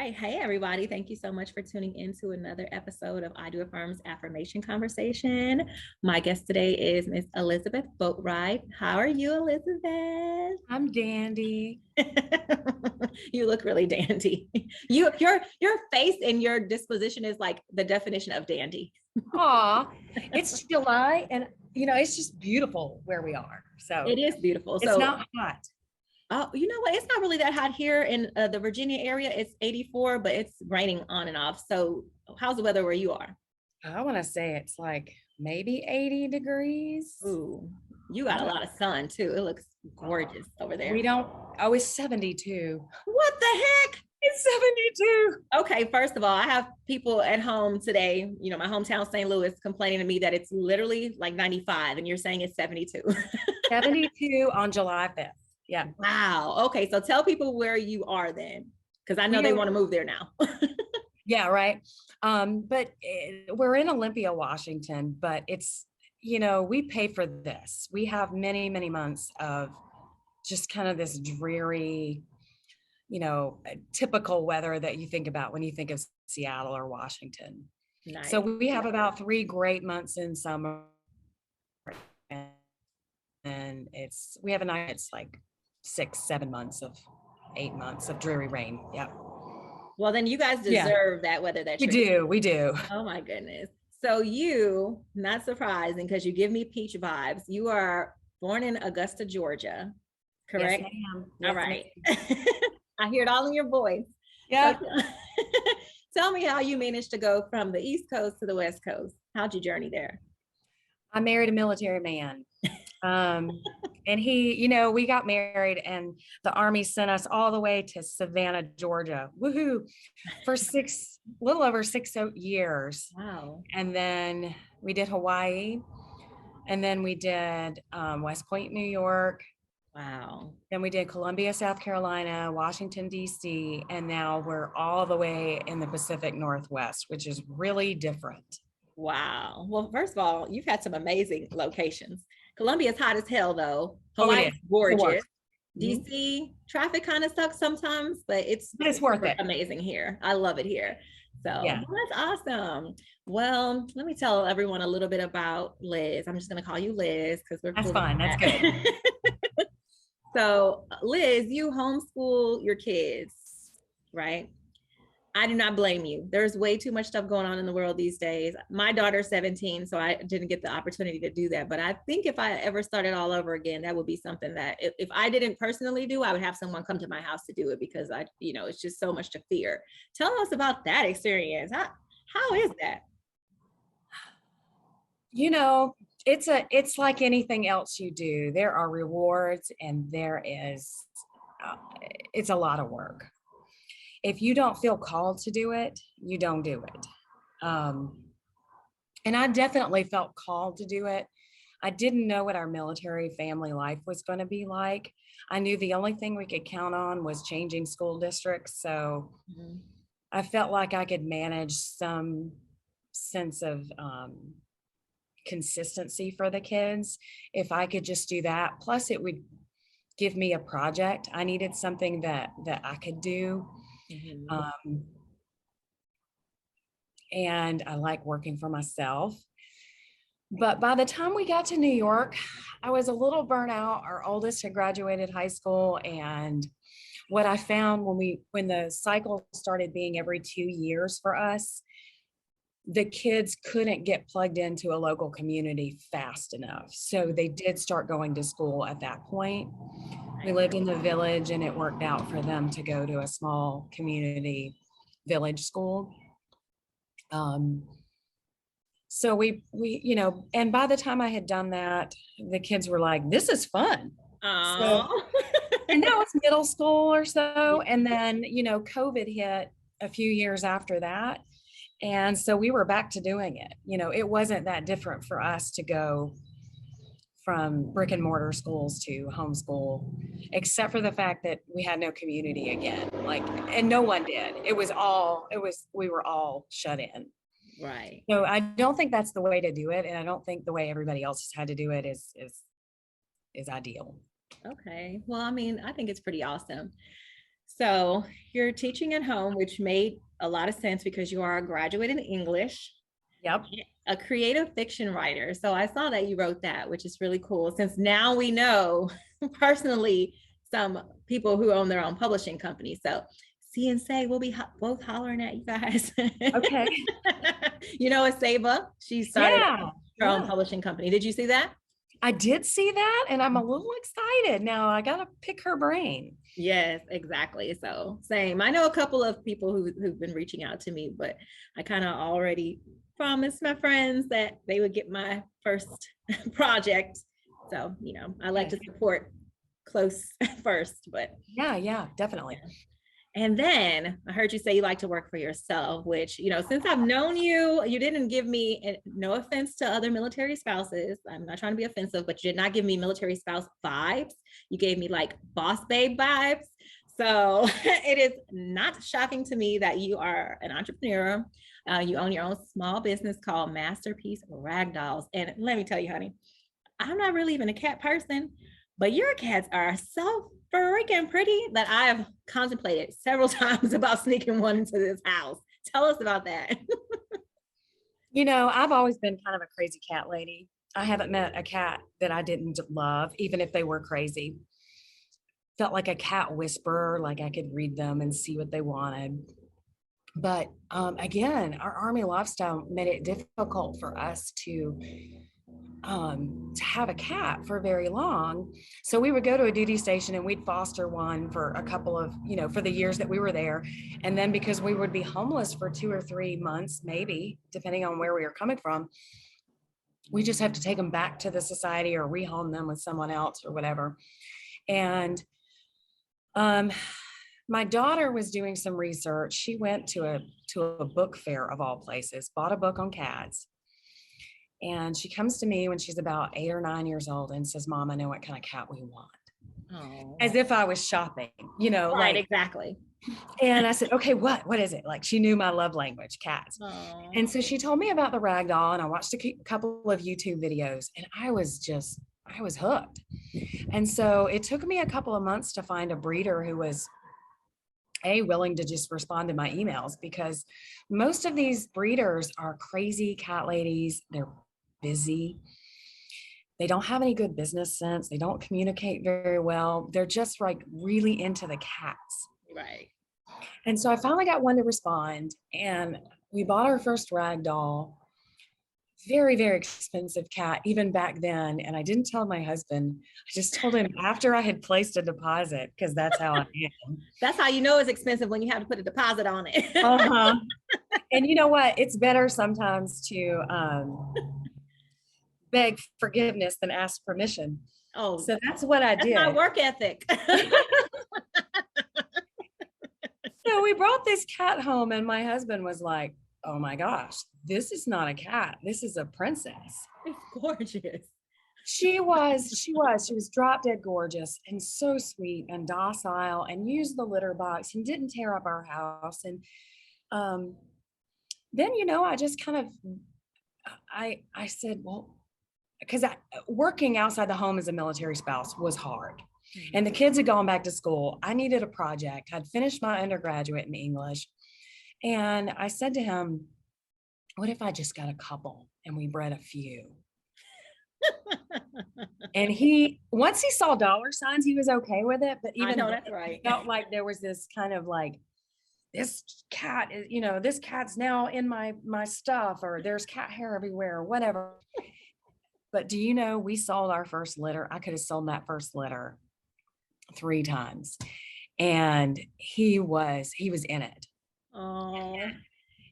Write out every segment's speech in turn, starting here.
right. Hey, everybody. Thank you so much for tuning in to another episode of idoaffirm's Affirmation Conversation. My guest today is Miss Elizabeth Boatwright. How are you, Elizabeth? I'm dandy. You look really dandy. Your face and your disposition is like the definition of dandy. Aw, it's July and it's just beautiful where we are. So It is beautiful. it's So, not hot. oh, you know what? It's not really that hot here in the Virginia area. It's 84, but it's raining on and off. So, how's the weather where you are? I want to say it's like maybe 80 degrees. Ooh, you got a lot of sun too. It looks gorgeous over there. We don't, it's 72. What the heck? It's 72. Okay, first of all, I have people at home today, my hometown, St. Louis, complaining to me that it's literally like 95 and you're saying it's 72. 72 on July 5th. Yeah. Wow. Okay, so tell people where you are then, because I know they want to move there now. Yeah, right. But we're in Olympia, Washington, but it's, we pay for this. We have many, many months of just kind of this dreary, typical weather that you think about when you think of Seattle or Washington. Nice. So we have about 3 great months in summer. And it's like 6, 7 months of 8 months of dreary rain. Yeah. Well, then you guys deserve that weather that we do. Oh my goodness. So you, not surprising because you give me peach vibes. You are born in Augusta, Georgia, correct? Yes, ma'am. All right. I hear it all in your voice. Yeah. So, tell me how you managed to go from the East Coast to the West Coast. How'd you journey there? I married a military man. And he, we got married and the Army sent us all the way to Savannah, Georgia. Woohoo. For little over 6 years. Wow. And then we did Hawaii. And then we did West Point, New York. Wow. Then we did Columbia, South Carolina, Washington, D.C. And now we're all the way in the Pacific Northwest, which is really different. Wow. Well, first of all, you've had some amazing locations. Columbia is hot as hell, though. Hawaii is gorgeous. DC traffic kind of sucks sometimes, but it's worth it. Amazing here. I love it here. So yeah. That's awesome. Well, let me tell everyone a little bit about Liz. I'm just going to call you Liz because that's fine. That's good. So, Liz, you homeschool your kids, right? I do not blame you. There's way too much stuff going on in the world these days. My daughter's 17, so I didn't get the opportunity to do that. But I think if I ever started all over again, that would be something that if I didn't personally do, I would have someone come to my house to do it because it's just so much to fear. Tell us about that experience. How is that? It's like anything else you do. There are rewards and it's a lot of work. If you don't feel called to do it, you don't do it. And I definitely felt called to do it. I didn't know what our military family life was going to be like. I knew the only thing we could count on was changing school districts. So I felt like I could manage some sense of consistency for the kids if I could just do that. Plus it would give me a project. I needed something that I could do. And I like working for myself. But by the time we got to New York, I was a little burnt out. Our oldest had graduated high school. And what I found when the cycle started being every 2 years for us, the kids couldn't get plugged into a local community fast enough. So they did start going to school at that point. We lived in the village and it worked out for them to go to a small community village school. So we, and by the time I had done that, the kids were like, this is fun. So, and that was middle school or so. And then, COVID hit a few years after that. And so we were back to doing it. It wasn't that different for us to go from brick and mortar schools to homeschool, except for the fact that we had no community again, and no one did. We were all shut in. Right. So I don't think that's the way to do it. And I don't think the way everybody else has had to do it is ideal. Okay. Well, I mean, I think it's pretty awesome. So you're teaching at home, which made a lot of sense because you are a graduate in English. Yep. A creative fiction writer. So I saw that you wrote that, which is really cool. Since now we know personally some people who own their own publishing company. So see and say we'll be both hollering at you guys. Okay. You know, Asaba, she started her own publishing company. Did you see that? I did see that, and I'm a little excited. Now I got to pick her brain. Yes, exactly. So same. I know a couple of people who've been reaching out to me, but I kind of already promised my friends that they would get my first project. So, you know, I like to support close first, but yeah, definitely. And then I heard you say you like to work for yourself, which, you know, since I've known you, you didn't give me, no offense to other military spouses. I'm not trying to be offensive, but you did not give me military spouse vibes. You gave me like boss babe vibes. So it is not shocking to me that you are an entrepreneur. You own your own small business called Masterpiece Ragdolls. And let me tell you, honey, I'm not really even a cat person, but your cats are so freaking pretty that I have contemplated several times about sneaking one into this house. Tell us about that. You know, I've always been kind of a crazy cat lady. I haven't met a cat that I didn't love, even if they were crazy. Felt like a cat whisperer, like I could read them and see what they wanted. But again, our Army lifestyle made it difficult for us to have a cat for very long. So we would go to a duty station and we'd foster one for a couple of, you know, for the years that we were there. And then because we would be homeless for 2 or 3 months, maybe, depending on where we were coming from, we just have to take them back to the society or rehome them with someone else or whatever. And my daughter was doing some research. She went to a book fair of all places, bought a book on cats. And she comes to me when she's about 8 or 9 years old and says, Mom, I know what kind of cat we want. Oh. As if I was shopping, you know, right, like exactly. And I said, okay, what is it? Like she knew my love language, cats. Oh. And so she told me about the Ragdoll, and I watched a couple of YouTube videos, and I was hooked. And so it took me a couple of months to find a breeder who was willing to just respond to my emails, because most of these breeders are crazy cat ladies. They're busy. They don't have any good business sense. They don't communicate very well. They're just like really into the cats. Right. And so I finally got one to respond, and we bought our first Ragdoll. Very, very expensive cat, even back then. And I didn't tell my husband. I just told him after I had placed a deposit, because that's how I am. That's how you know it's expensive, when you have to put a deposit on it. Uh-huh. And you know what? It's better sometimes to beg forgiveness than ask permission. Oh, so that's what I did. My work ethic. So we brought this cat home, and my husband was like, oh my gosh, this is not a cat. This is a princess. It's gorgeous. She was drop dead gorgeous and so sweet and docile, and used the litter box and didn't tear up our house. And then, you know, I just kind of, I said, well, because working outside the home as a military spouse was hard. And the kids had gone back to school. I needed a project. I'd finished my undergraduate in English. And I said to him, what if I just got a couple and we bred a few? And once he saw dollar signs, he was okay with it. But even I know that's right. Felt like there was this kind of like, this cat is, you know, this cat's now in my stuff, or there's cat hair everywhere, or whatever. But do you know, we sold our first litter. I could have sold that first litter 3 times. And he was in it. Oh.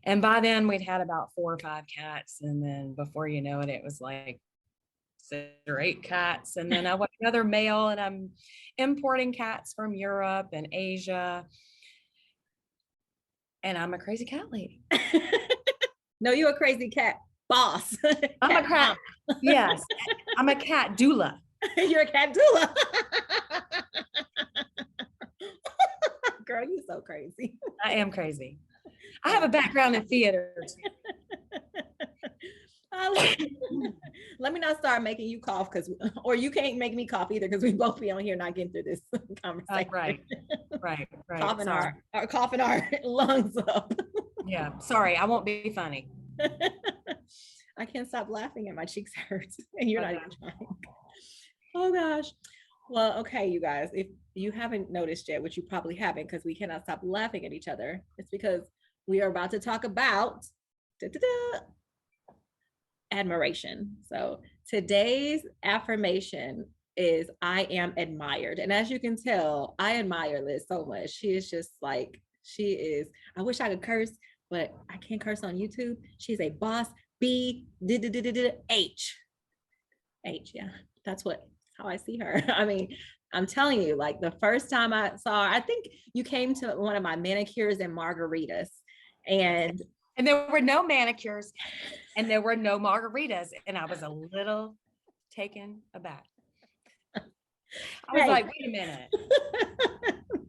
And by then we'd had about 4 or 5 cats. And then before you know it, it was like 6 or 8 cats. And then I want another male, and I'm importing cats from Europe and Asia. And I'm a crazy cat lady. No, you're a crazy cat boss. I'm a cat. Yes. I'm a cat doula. You're a cat doula. Girl, you're so crazy. I am crazy. I have a background in theater. Let me not start making you cough, or you can't make me cough either, because we both be on here not getting through this conversation. Right. Right. coughing our lungs up. Yeah. Sorry, I won't be funny. I can't stop laughing and my cheeks hurt and you're not even trying. Oh gosh. Well, okay, you guys, if you haven't noticed yet, which you probably haven't because we cannot stop laughing at each other, it's because we are about to talk about admiration. So today's affirmation is I am admired. And as you can tell, I admire Liz so much. She is just like, I wish I could curse, but I can't curse on YouTube. She's a boss. H. Yeah, that's how I see her. I mean, I'm telling you, like the first time I saw her, I think you came to one of my manicures and margaritas, and there were no manicures and there were no margaritas, and I was a little taken aback. I was like, wait a minute.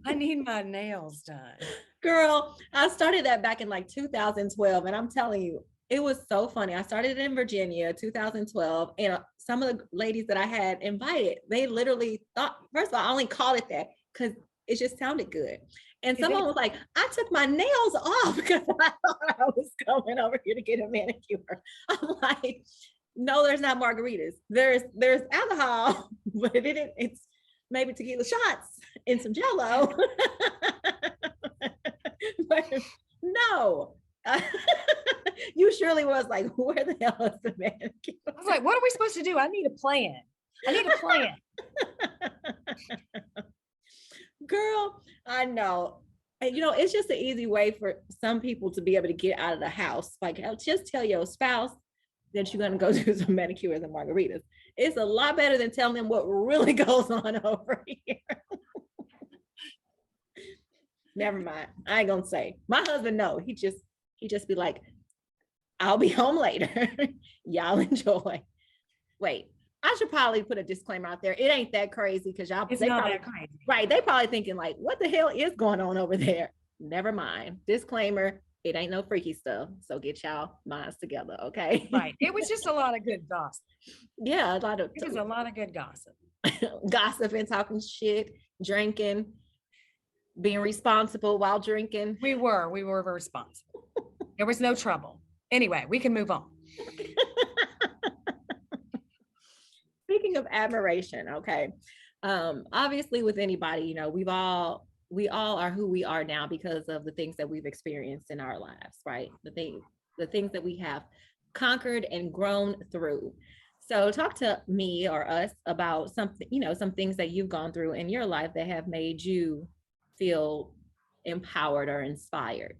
I need my nails done. Girl, I started that back in like 2012. And I'm telling you, it was so funny. I started in Virginia, 2012. And some of the ladies that I had invited, they literally thought, first of all, I only called it that because it just sounded good. And someone was like, I took my nails off because I thought I was coming over here to get a manicure. I'm like, no, there's not margaritas. There's alcohol, but it's maybe tequila shots and some Jello. But no, you surely was like, where the hell is the manicure? I was like, what are we supposed to do? I need a plan. Girl, I know. And, it's just an easy way for some people to be able to get out of the house. Like, just tell your spouse that you're going to go do some manicures and margaritas. It's a lot better than telling them what really goes on over here. Never mind. I ain't gonna say. My husband, no, he just be like, I'll be home later. Y'all enjoy. Wait, I should probably put a disclaimer out there. It ain't that crazy because it's not that crazy. Right. They probably thinking like, what the hell is going on over there? Never mind. Disclaimer, it ain't no freaky stuff. So get y'all minds together, okay? Right. It was just a lot of good gossip. Yeah, it was a lot of good gossip. Gossiping, talking shit, drinking, being responsible while drinking. We were responsible. There was no trouble. Anyway, we can move on. Speaking of admiration, okay. Obviously with anybody, we all are who we are now because of the things that we've experienced in our lives, right? The things that we have conquered and grown through. So talk to me or us about something, some things that you've gone through in your life that have made you feel empowered or inspired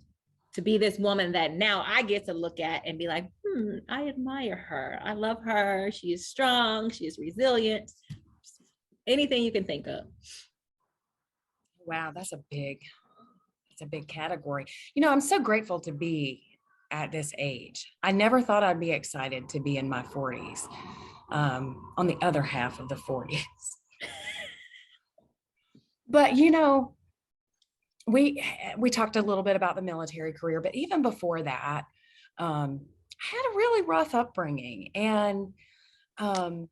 to be this woman that now I get to look at and be like, I admire her. I love her. She is strong. She is resilient. Anything you can think of. Wow, that's a big category. I'm so grateful to be at this age. I never thought I'd be excited to be in my 40s, on the other half of the 40s. But, we talked a little bit about the military career, but even before that, I had a really rough upbringing. And I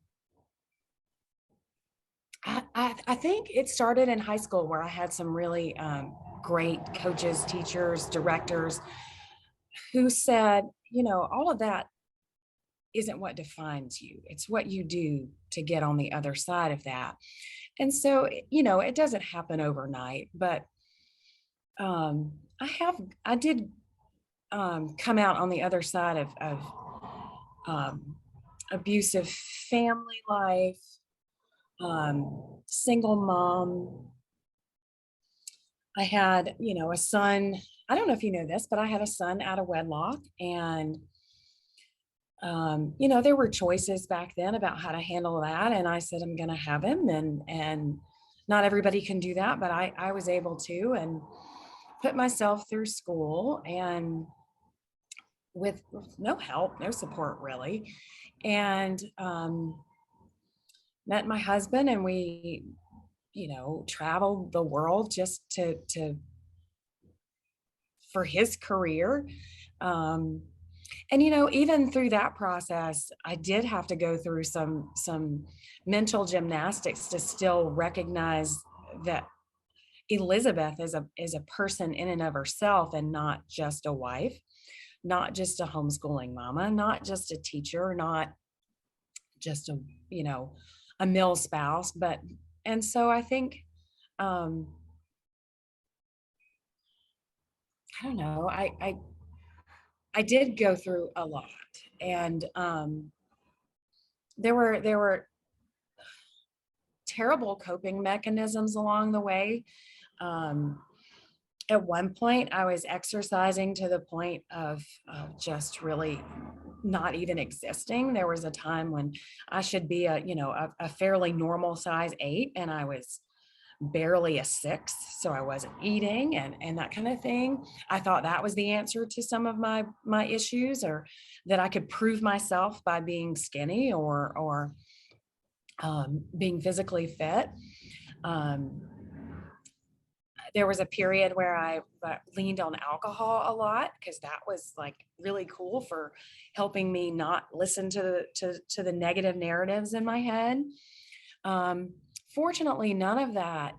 think it started in high school where I had some really great coaches, teachers, directors who said, all of that isn't what defines you. It's what you do to get on the other side of that. And so, it doesn't happen overnight, but I did come out on the other side of abusive family life, single mom. I had, a son. I don't know if you know this, but I had a son out of wedlock, and there were choices back then about how to handle that. And I said, I'm going to have him, and not everybody can do that, but I was able to, and put myself through school, and with no help, no support really, and met my husband, and we, traveled the world just for his career. And, even through that process, I did have to go through some mental gymnastics to still recognize that Elizabeth is a person in and of herself, and not just a wife, not just a homeschooling mama, not just a teacher, not just a, a mill spouse, and so I think, I don't know, I did go through a lot, and there were terrible coping mechanisms along the way. At one point, I was exercising to the point of just really not even existing. There was a time when I should be a fairly normal size 8, and I was barely a 6, so I wasn't eating and that kind of thing. I thought that was the answer to some of my issues, or that I could prove myself by being skinny or being physically fit. There was a period where I leaned on alcohol a lot, because that was like really cool for helping me not listen to the negative narratives in my head. Fortunately, none of that,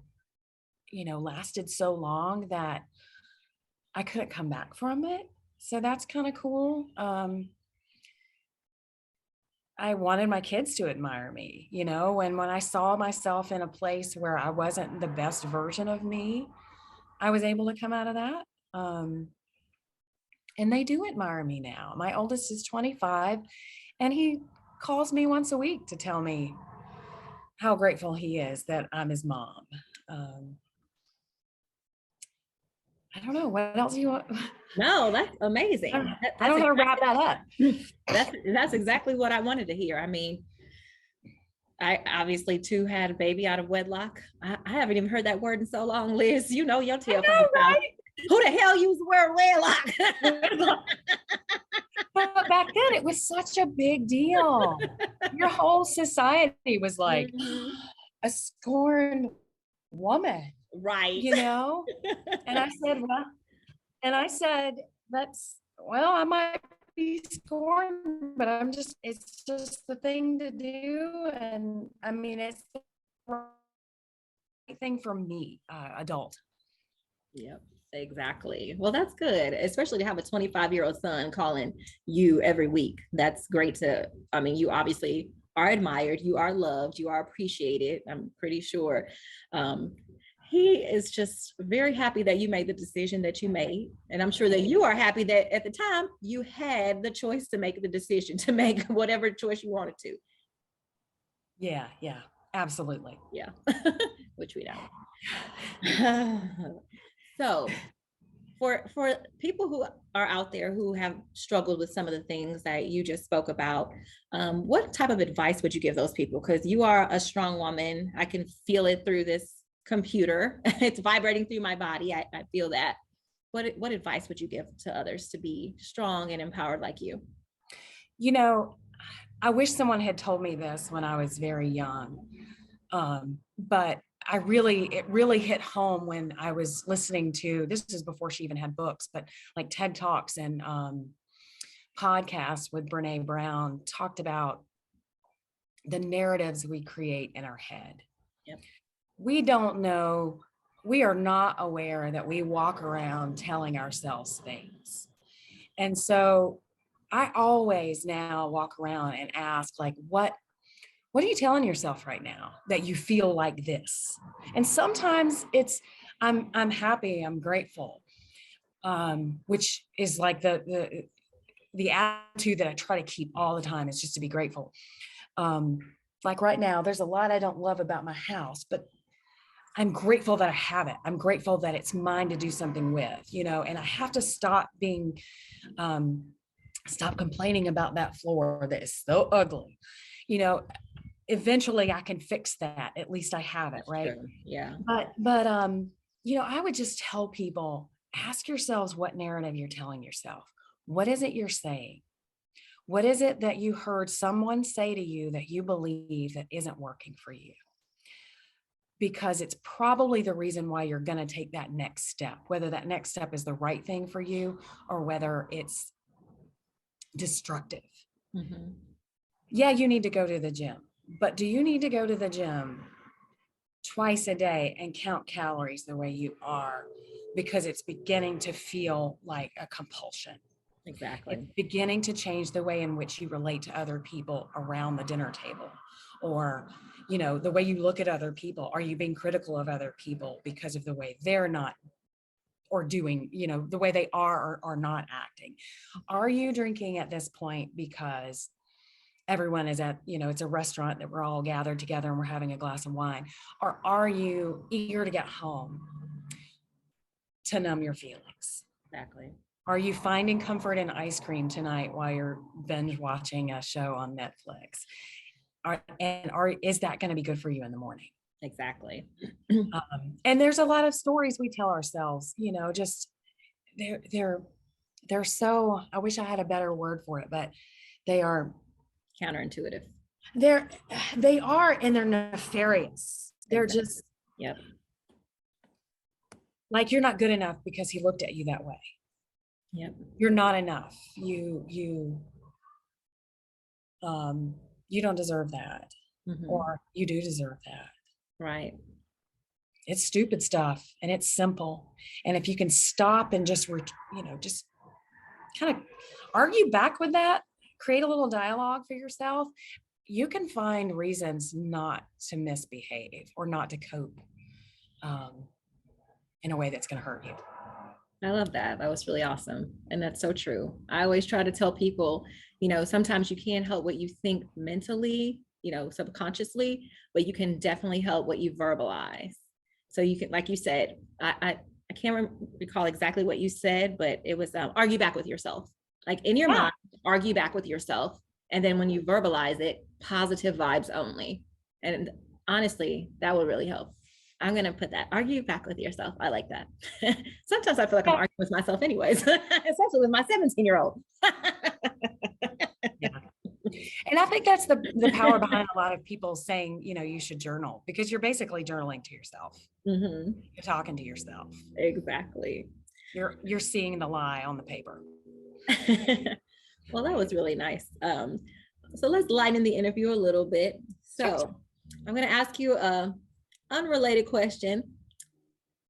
lasted so long that I couldn't come back from it. So that's kind of cool. I wanted my kids to admire me, when I saw myself in a place where I wasn't the best version of me, I was able to come out of that. And they do admire me now. My oldest is 25, and he calls me once a week to tell me how grateful he is that I'm his mom. I don't know. What else do you want? No, that's amazing. I don't know how to wrap that up. That's exactly what I wanted to hear. I mean, I obviously too had a baby out of wedlock. I haven't even heard that word in so long, Liz. You know your tail. Right? Who the hell used the word wedlock? But back then it was such a big deal. Your whole society was like, a scorned woman. Right. And I said, I might be scorned, but it's just the thing to do. And I mean, it's the right thing for me, adult. Yep, exactly. Well, that's good, especially to have a 25-year-old son calling you every week. That's great you obviously are admired, you are loved, you are appreciated. I'm pretty sure. He is just very happy that you made the decision that you made. And I'm sure that you are happy that at the time you had the choice to make the decision, to make whatever choice you wanted to. Yeah, absolutely. Yeah, which we don't. So for people who are out there who have struggled with some of the things that you just spoke about, what type of advice would you give those people? Because you are a strong woman. I can feel it through this computer. It's vibrating through my body. I feel that. What advice would you give to others to be strong and empowered like you? I wish someone had told me this when I was very young. But it really hit home when I was listening to, this is before she even had books, but like TED Talks and podcasts with Brene Brown, talked about the narratives we create in our head. Yep. We don't know, we are not aware that we walk around telling ourselves things. And so I always now walk around and ask, like, what are you telling yourself right now that you feel like this? And sometimes it's, I'm happy, I'm grateful, which is like the attitude that I try to keep all the time, is just to be grateful. Like right now, there's a lot I don't love about my house, but I'm grateful that I have it. I'm grateful that it's mine to do something with, and I have to stop stop complaining about that floor that is so ugly. Eventually I can fix that. At least I have it, right? Sure. Yeah. But I would just tell people, ask yourselves what narrative you're telling yourself. What is it you're saying? What is it that you heard someone say to you that you believe that isn't working for you? Because it's probably the reason why you're going to take that next step, whether that next step is the right thing for you or whether it's destructive. Mm-hmm. Yeah, you need to go to the gym, but do you need to go to the gym twice a day and count calories the way you are, because it's beginning to feel like a compulsion. Exactly. It's beginning to change the way in which you relate to other people around the dinner table, or, you know, the way you look at other people. Are you being critical of other people because of the way they're not or doing, you know, the way they are or are not acting? Are you drinking at this point because everyone is at, you know, it's a restaurant that we're all gathered together and we're having a glass of wine? Or are you eager to get home to numb your feelings? Exactly. Are you finding comfort in ice cream tonight while you're binge watching a show on Netflix? Is that going to be good for you in the morning? Exactly. And there's a lot of stories we tell ourselves, you know, just they're so, I wish I had a better word for it, but they are counterintuitive. They are, and they're nefarious. They're Exactly. just, yep. Like, you're not good enough because he looked at you that way. Yep. You're not enough. You don't deserve that. Mm-hmm. Or you do deserve that. Right. It's stupid stuff, and it's simple. And if you can stop and just, just kind of argue back with that, create a little dialogue for yourself, you can find reasons not to misbehave or not to cope in a way that's going to hurt you. I love that. That was really awesome. And that's so true. I always try to tell people, you know, sometimes you can't help what you think mentally, you know, subconsciously, but you can definitely help what you verbalize. So you can, like you said, I can't recall exactly what you said, but it was argue back with yourself. Like, in your mind, argue back with yourself. And then when you verbalize it, positive vibes only. And honestly, that would really help. I'm going to put that, argue back with yourself. I like that. Sometimes I feel like I'm arguing with myself anyways, especially with my 17-year-old. Yeah. And I think that's the power behind a lot of people saying, you know, you should journal, because you're basically journaling to yourself. Mm-hmm. You're talking to yourself. Exactly. You're seeing the lie on the paper. Well, that was really nice. So let's lighten the interview a little bit. So I'm going to ask you a unrelated question.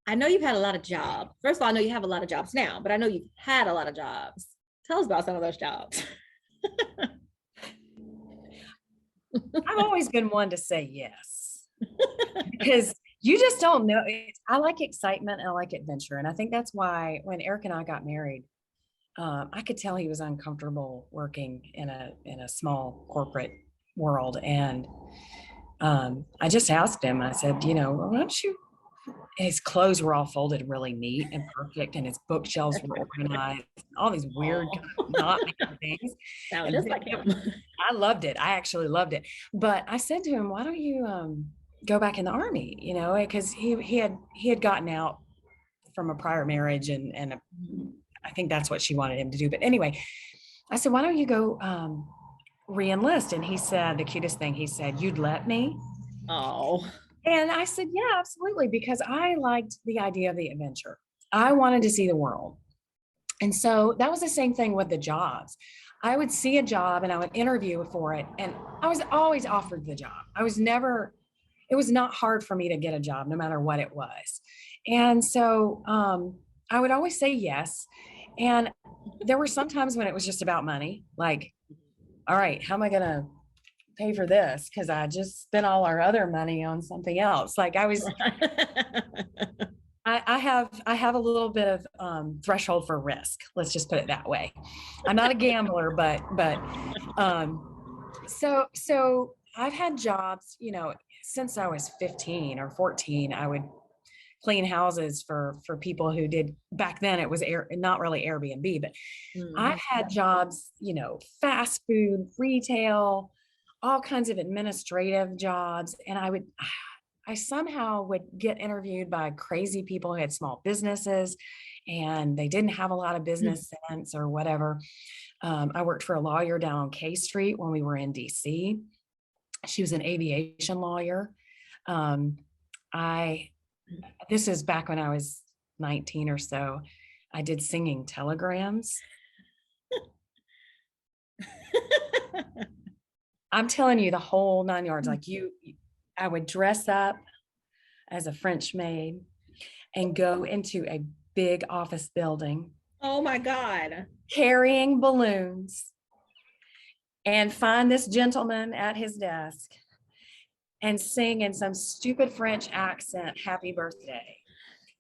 I know you've had a lot of jobs. First of all, I know you have a lot of jobs now, but I know you've had a lot of jobs. Tell us about some of those jobs. I've always been one to say yes, because you just don't know. I like excitement and I like adventure. And I think that's why when Eric and I got married, I could tell he was uncomfortable working in a small corporate world. And I just asked him, I said, you know, why don't you, his clothes were all folded really neat and perfect, and his bookshelves were organized, all these weird not things. Sound just like him. I loved it. I actually loved it. But I said to him, why don't you go back in the Army? You know, because he had gotten out from a prior marriage, and I think that's what she wanted him to do. But anyway, I said, why don't you go re-enlist? And he said the cutest thing. He said, you'd let me? Oh. And I said, yeah, absolutely, because I liked the idea of the adventure. I wanted to see the world. And so that was the same thing with the jobs. I would see a job and I would interview for it, and I was always offered the job. It was not hard for me to get a job, no matter what it was. And so I would always say yes. And there were some times when it was just about money. Like, all right, how am I going to pay for this? Because I just spent all our other money on something else. Like, I was, I have a little bit of threshold for risk. Let's just put it that way. I'm not a gambler, but so I've had jobs, you know, since I was 15 or 14. I would clean houses for people who did, back then it was not really Airbnb, but I've had jobs, you know, fast food, retail, all kinds of administrative jobs. And I somehow would get interviewed by crazy people who had small businesses and they didn't have a lot of business sense or whatever. I worked for a lawyer down on K Street when we were in DC. She was an aviation lawyer. This is back when I was 19 or so. I did singing telegrams. I'm telling you, the whole 9 yards. Like, I would dress up as a French maid and go into a big office building. Oh my God. Carrying balloons and find this gentleman at his desk and sing in some stupid French accent, happy birthday.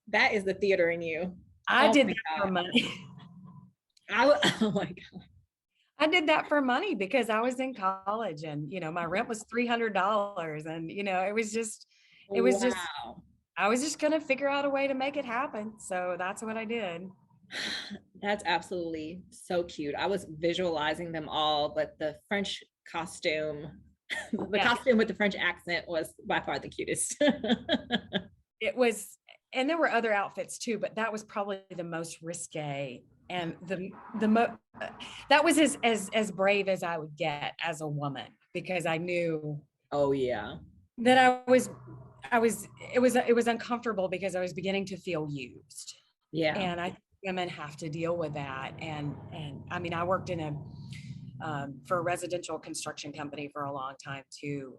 That is the theater in you. I did that for money. Oh my God. I did that for money because I was in college and, my rent was $300 and, it was just, I was just going to figure out a way to make it happen. So that's what I did. That's absolutely so cute. I was visualizing them all, but the French costume, costume with the French accent was by far the cutest. It was, and there were other outfits too, but that was probably the most risque. And that was as brave as I would get as a woman, because I knew. Oh yeah. That it was uncomfortable because I was beginning to feel used. Yeah. And I think women have to deal with that. And I mean, I worked in for a residential construction company for a long time too.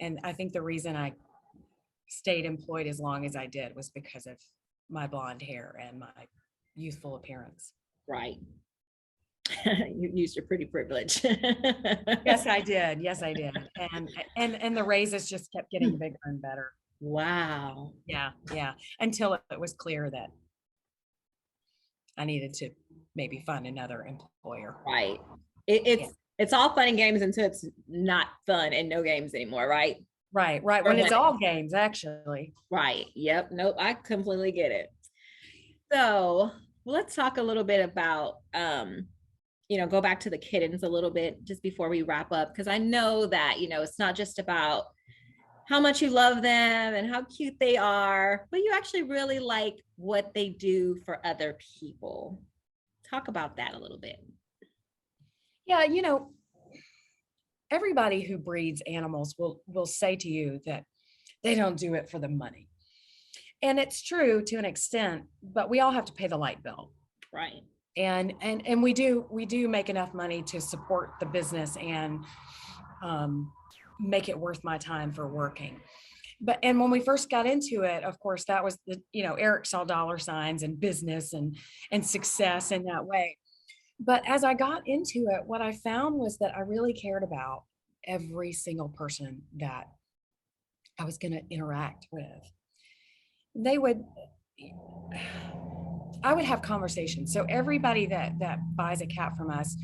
And I think the reason I stayed employed as long as I did was because of my blonde hair and my youthful appearance. Right. You used your pretty privilege. Yes, I did. And the raises just kept getting bigger and better. Wow. Yeah. Until it was clear that I needed to maybe find another employer. Right. It's all fun and games until it's not fun and no games anymore, right? Right. When it's all games, actually. Right. Yep. Nope. I completely get it. So let's talk a little bit about, go back to the kittens a little bit just before we wrap up, because I know that, it's not just about how much you love them and how cute they are, but you actually really like what they do for other people. Talk about that a little bit. Yeah, everybody who breeds animals will say to you that they don't do it for the money. And it's true to an extent, but we all have to pay the light bill. Right. And we do make enough money to support the business and make it worth my time for working. And when we first got into it, of course, that was Eric saw dollar signs and business and success in that way. But as I got into it, what I found was that I really cared about every single person that I was going to interact with. I would have conversations. So everybody that buys a cat from us,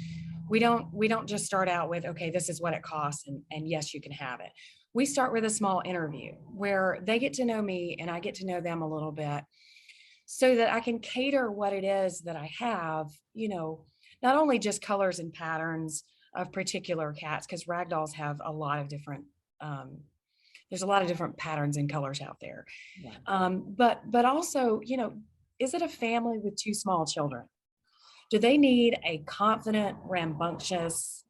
we don't just start out with, okay, this is what it costs and yes, you can have it. We start with a small interview where they get to know me and I get to know them a little bit, so that I can cater what it is that I have, not only just colors and patterns of particular cats, because Ragdolls have a lot of different, there's a lot of different patterns and colors out there. Yeah. But also, is it a family with two small children? Do they need a confident, rambunctious,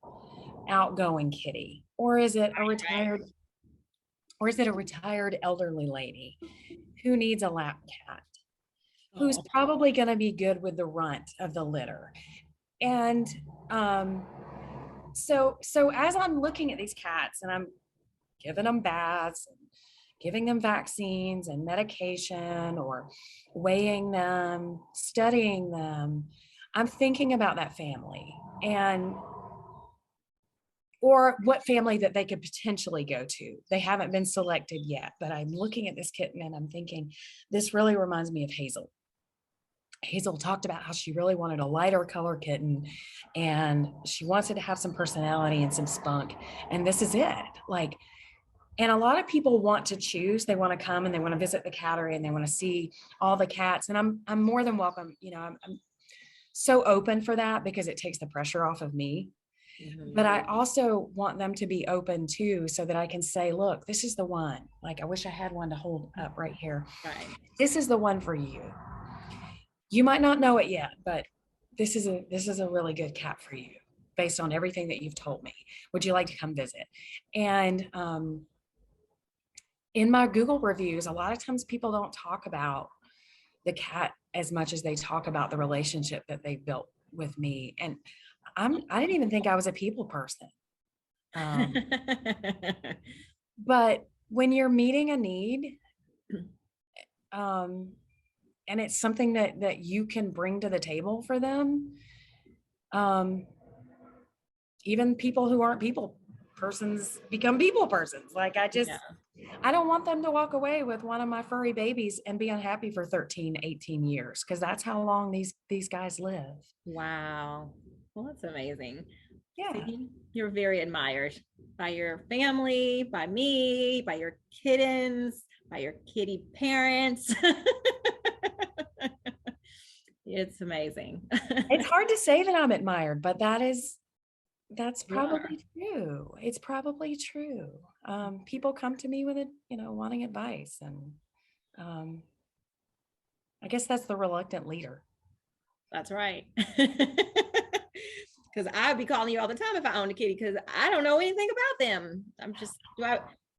outgoing kitty? Or is it a retired elderly lady who needs a lap cat, who's probably going to be good with the runt of the litter? And so as I'm looking at these cats and I'm giving them baths, and giving them vaccines and medication, or weighing them, studying them, I'm thinking about that family or what family that they could potentially go to. They haven't been selected yet, but I'm looking at this kitten and I'm thinking, this really reminds me of Hazel. Hazel talked about how she really wanted a lighter color kitten and she wants it to have some personality and some spunk. And this is it. And a lot of people want to choose. They want to come and they want to visit the cattery and they want to see all the cats. And I'm more than welcome. I'm so open for that because it takes the pressure off of me. Mm-hmm. But I also want them to be open too, so that I can say, look, this is the one. I wish I had one to hold up right here. Right. This is the one for you. You might not know it yet, but this is a really good cat for you based on everything that you've told me. Would you like to come visit? And in my Google reviews, a lot of times people don't talk about the cat as much as they talk about the relationship that they built with me. And I didn't even think I was a people person. But when you're meeting a need, and it's something that you can bring to the table for them, even people who aren't people persons become people persons. Like I don't want them to walk away with one of my furry babies and be unhappy for 13, 18 years, because that's how long these guys live. Wow. Well, that's amazing. Yeah. See, you're very admired by your family, by me, by your kittens, by your kitty parents. It's amazing. It's hard to say that I'm admired, but that's probably true. It's probably true. People come to me with it, wanting advice, and I guess that's the reluctant leader. That's right. Because I'd be calling you all the time if I owned a kitty, because I don't know anything about them. I'm just,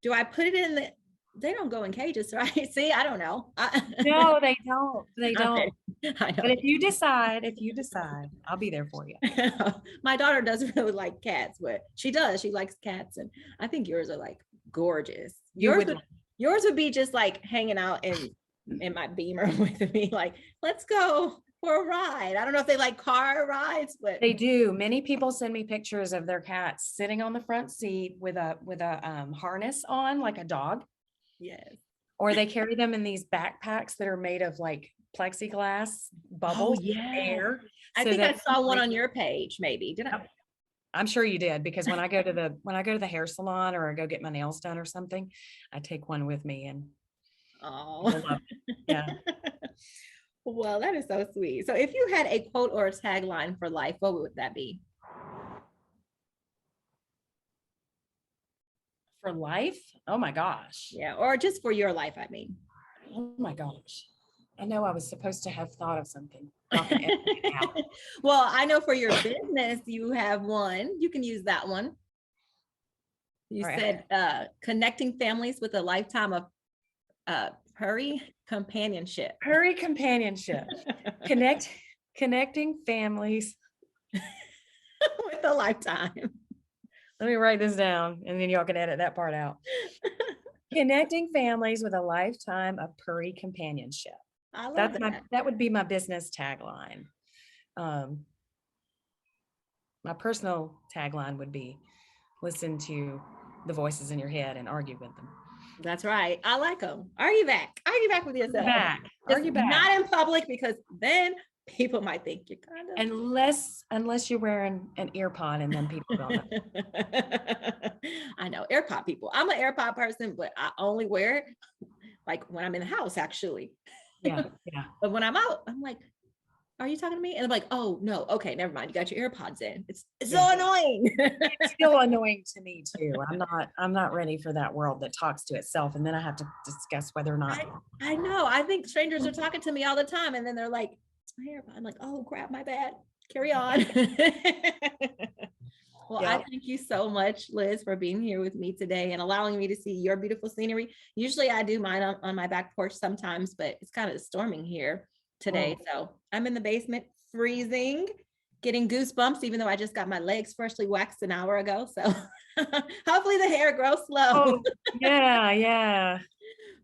do I put it in they don't go in cages, right? See, I don't know. No, they don't. They don't. I know. But if you decide, I'll be there for you. My daughter doesn't really like cats, but she does. She likes cats. And I think yours are like gorgeous. Yours would be just like hanging out in my Beamer with me. Like, let's go for a ride. I don't know if they like car rides, but they do. Many people send me pictures of their cats sitting on the front seat with a harness on, like a dog. Yes. Or they carry them in these backpacks that are made of like plexiglass bubbles. Oh, yeah. Air. I think I saw one on your page, maybe. Did I? I'm sure you did, because when I go to the hair salon or I go get my nails done or something, I take one with me, and yeah. Well, that is so sweet. So if you had a quote or a tagline for life, what would that be? For life? Oh my gosh. Yeah, or just for your life, I mean. Oh my gosh. I know I was supposed to have thought of something. Well, I know for your business, you have one. You can use that one. You said connecting families with a lifetime of furry companionship. Furry companionship. Connecting families with a lifetime. Let me write this down, and then y'all can edit that part out. Connecting families with a lifetime of furry companionship. I love that. That would be my business tagline. My personal tagline would be listen to the voices in your head and argue with them. That's right. I like them. Argue back with yourself. Argue back. Not in public, because then people might think you're kind of. Unless you're wearing an ear pod, and then people don't. I know AirPod people. I'm an AirPod person, but I only wear it like when I'm in the house, actually. Yeah. But when I'm out, I'm like, are you talking to me? And I'm like, oh no, okay, never mind. You got your AirPods in. It's so annoying. It's still annoying to me too. I'm not ready for that world that talks to itself, and then I have to discuss whether or not. I know. I think strangers are talking to me all the time, and then they're like, it's my AirPod. I'm like, oh crap, my bad. Carry on. Well, I thank you so much, Liz, for being here with me today and allowing me to see your beautiful scenery. Usually I do mine on my back porch sometimes, but it's kind of storming here today. So I'm in the basement, freezing, getting goosebumps, even though I just got my legs freshly waxed an hour ago. So hopefully the hair grows slow. Yeah.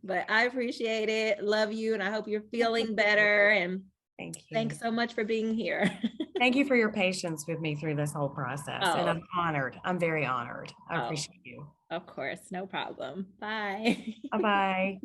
But I appreciate it. Love you. And I hope you're feeling better. And thank you. Thanks so much for being here. Thank you for your patience with me through this whole process. And I'm honored. I'm very honored. I appreciate you. Of course. No problem. Bye. Bye-bye.